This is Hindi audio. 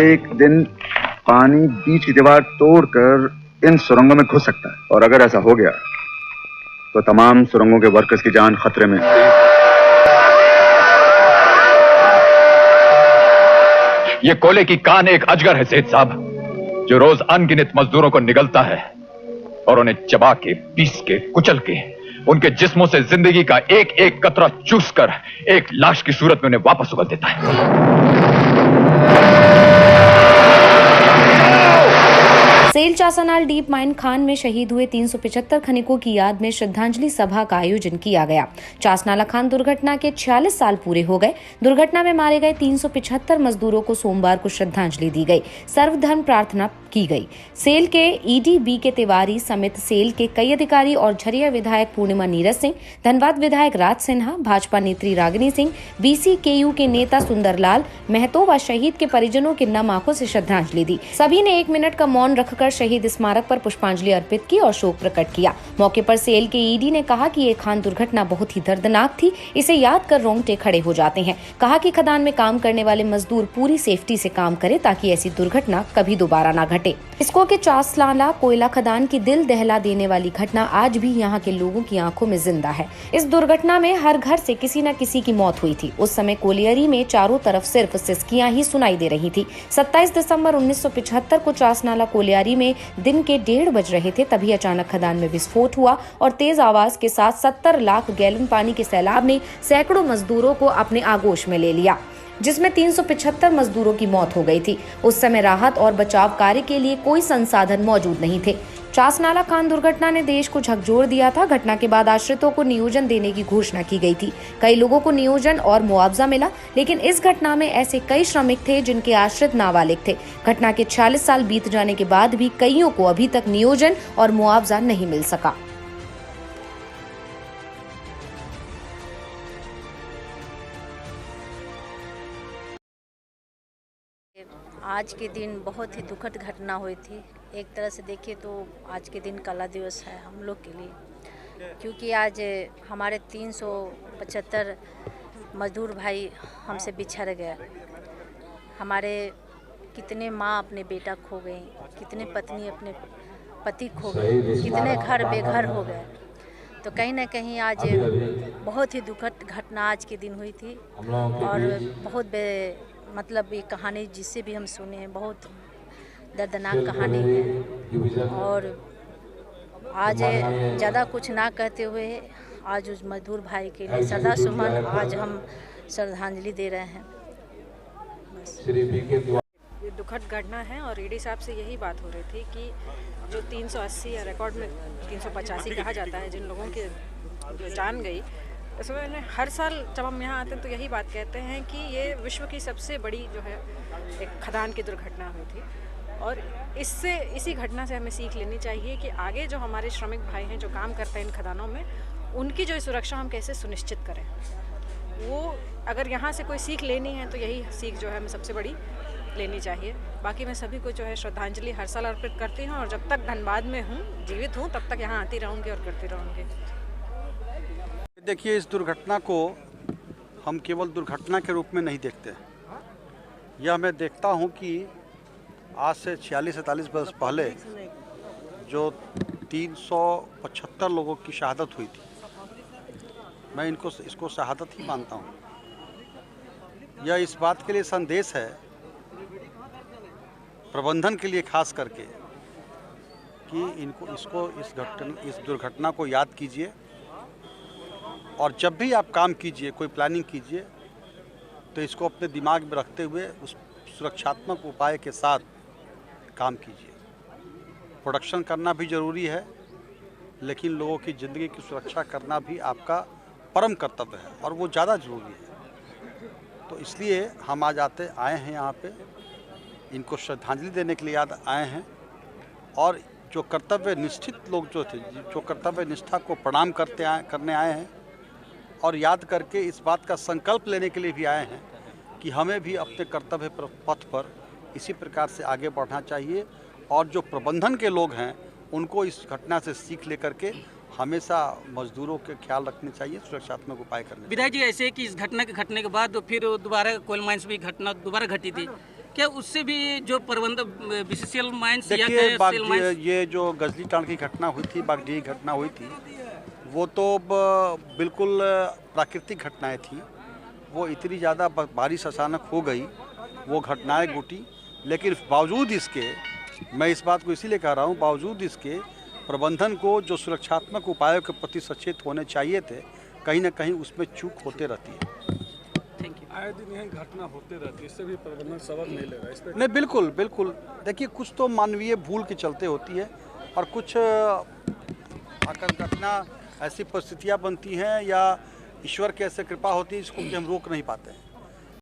एक दिन पानी बीच की दीवार तोड़कर इन सुरंगों में घुस सकता है, और अगर ऐसा हो गया तो तमाम सुरंगों के वर्कर्स की जान खतरे में। ये कोयले की कान एक अजगर है सेठ साहब, जो रोज अनगिनत मजदूरों को निगलता है और उन्हें चबा के, पीस के, कुचल के, उनके जिस्मों से जिंदगी का एक एक कतरा चूस कर एक लाश की सूरत में उन्हें वापस उगल देता है। सेल चासानाल डीप माइन खान में शहीद हुए 375 खनिकों की याद में श्रद्धांजलि सभा का आयोजन किया गया। चासनाला खान दुर्घटना के 46 साल पूरे हो गए। दुर्घटना में मारे गए 375 मजदूरों को सोमवार को श्रद्धांजलि दी गई, सर्वधर्म प्रार्थना की गई। सेल के ईडी बी के तिवारी समेत सेल के कई अधिकारी और झरिया विधायक पूर्णिमा नीरज सिंह, धनबाद विधायक राज सिन्हा, भाजपा नेत्री रागिनी सिंह, बीसीकेयू के नेता सुंदरलाल महतो व शहीद के परिजनों के नम आंखों से श्रद्धांजलि दी। सभी ने 1 मिनट का मौन रखकर शहीद स्मारक पर पुष्पांजलि अर्पित की और शोक प्रकट किया। मौके पर सेल के ईडी ने कहा कि ये खान दुर्घटना बहुत ही दर्दनाक थी, इसे याद कर रोंगटे खड़े हो जाते हैं। कहा कि खदान में काम करने वाले मजदूर पूरी सेफ्टी से काम करें ताकि ऐसी दुर्घटना कभी दोबारा न घटे। इसको के चासनाला कोयला खदान की दिल दहला देने वाली घटना आज भी यहाँ के लोगों की आंखों में जिंदा है। इस दुर्घटना में हर घर से किसी न किसी की मौत हुई थी। उस समय कोलियरी में चारों तरफ सिर्फ सिसकियां ही सुनाई दे रही थी। 27 दिसंबर 1975 को चासनाला कोलियरी में दिन के 1:30 बज रहे थे, तभी अचानक खदान में विस्फोट हुआ और तेज आवाज के साथ 70 लाख गैलन पानी के सैलाब ने सैकड़ों मजदूरों को अपने आगोश में ले लिया, जिसमें 375 मजदूरों की मौत हो गई थी। उस समय राहत और बचाव कार्य के लिए कोई संसाधन मौजूद नहीं थे। चासनाला खान दुर्घटना ने देश को झकझोर दिया था। घटना के बाद आश्रितों को नियोजन देने की घोषणा की गई थी। कई लोगों को नियोजन और मुआवजा मिला, लेकिन इस घटना में ऐसे कई श्रमिक थे जिनके आश्रित नाबालिग थे। घटना के 46 साल बीत जाने के बाद भी कईयों को अभी तक नियोजन और मुआवजा नहीं मिल सका। आज के दिन बहुत ही दुखद घटना हुई थी। एक तरह से देखिए तो आज के दिन काला दिवस है हम लोग के लिए, क्योंकि आज हमारे 375 मजदूर भाई हमसे बिछड़ गए। हमारे कितने माँ अपने बेटा खो गई, कितने पत्नी अपने पति खो गए, कितने घर बेघर हो गए। तो कहीं ना कहीं आज बहुत ही दुखद घटना आज के दिन हुई थी और बहुत मतलब ये कहानी जिससे भी हम सुने हैं बहुत दर्दनाक कहानी है। और आज ज़्यादा कुछ ना कहते हुए आज उस मजदूर भाई के लिए सदा सुमन आज हम श्रद्धांजलि दे रहे हैं। ये दुखद घटना है और ईडी साहब से यही बात हो रही थी कि जो 380 या रिकॉर्ड में 385 कहा जाता है जिन लोगों की जो जान गई, इसमें हर साल जब हम यहाँ आते हैं तो यही बात कहते हैं कि ये विश्व की सबसे बड़ी जो है एक खदान की दुर्घटना हुई थी। और इसी घटना से हमें सीख लेनी चाहिए कि आगे जो हमारे श्रमिक भाई हैं जो काम करते हैं इन खदानों में, उनकी जो सुरक्षा हम कैसे सुनिश्चित करें। वो अगर यहाँ से कोई सीख लेनी है तो यही सीख जो है हमें सबसे बड़ी लेनी चाहिए। बाकी मैं सभी को जो है श्रद्धांजलि हर साल अर्पित करती हूँ और जब तक धनबाद में हूँ, जीवित हूँ, तब तक यहाँ आती रहूँगी और करती रहूँगी। देखिए, इस दुर्घटना को हम केवल दुर्घटना के रूप में नहीं देखते। यह मैं देखता हूं कि आज से 46-47 वर्ष पहले जो 375 लोगों की शहादत हुई थी, मैं इसको शहादत ही मानता हूं। यह इस बात के लिए संदेश है प्रबंधन के लिए खास करके कि इस दुर्घटना को याद कीजिए और जब भी आप काम कीजिए, कोई प्लानिंग कीजिए, तो इसको अपने दिमाग में रखते हुए उस सुरक्षात्मक उपाय के साथ काम कीजिए। प्रोडक्शन करना भी ज़रूरी है, लेकिन लोगों की ज़िंदगी की सुरक्षा करना भी आपका परम कर्तव्य है और वो ज़्यादा ज़रूरी है। तो इसलिए हम आज आए हैं यहाँ पे, इनको श्रद्धांजलि देने के लिए आए हैं और जो कर्तव्य निष्ठित लोग जो थे, जो कर्तव्य निष्ठा को प्रणाम करने आए हैं और याद करके इस बात का संकल्प लेने के लिए भी आए हैं कि हमें भी अपने कर्तव्य पथ पर इसी प्रकार से आगे बढ़ना चाहिए और जो प्रबंधन के लोग हैं उनको इस घटना से सीख लेकर के हमेशा मजदूरों के ख्याल रखने चाहिए, सुरक्षात्मक उपाय करने। विधायक जी, ऐसे कि इस घटना के घटने के बाद फिर दोबारा कोल माइंस में घटना दोबारा घटी थी, क्या उससे भी जो प्रबंधक बीसीसीएल माइंस या देखिए सेल माइंस ये जो गजली टांड की घटना हुई थी, बागडीह की घटना हुई थी, वो तो बिल्कुल प्राकृतिक घटनाएं थी। वो इतनी ज़्यादा बारिश अचानक हो गई, वो घटनाएं घटी, लेकिन बावजूद इसके, मैं इस बात को इसीलिए कह रहा हूँ, बावजूद इसके प्रबंधन को जो सुरक्षात्मक उपायों के प्रति सचेत होने चाहिए थे, कहीं ना कहीं उसमें चूक होते रहती है। आए दिन यही घटना होते रहती है, इससे भी प्रबंधन सबक नहीं ले रहा, इस पर नहीं, बिल्कुल बिल्कुल। देखिए, कुछ तो मानवीय भूल के चलते होती है और कुछ घटना ऐसी परिस्थितियाँ बनती हैं या ईश्वर की ऐसे कृपा होती है जिसको कि हम रोक नहीं पाते हैं।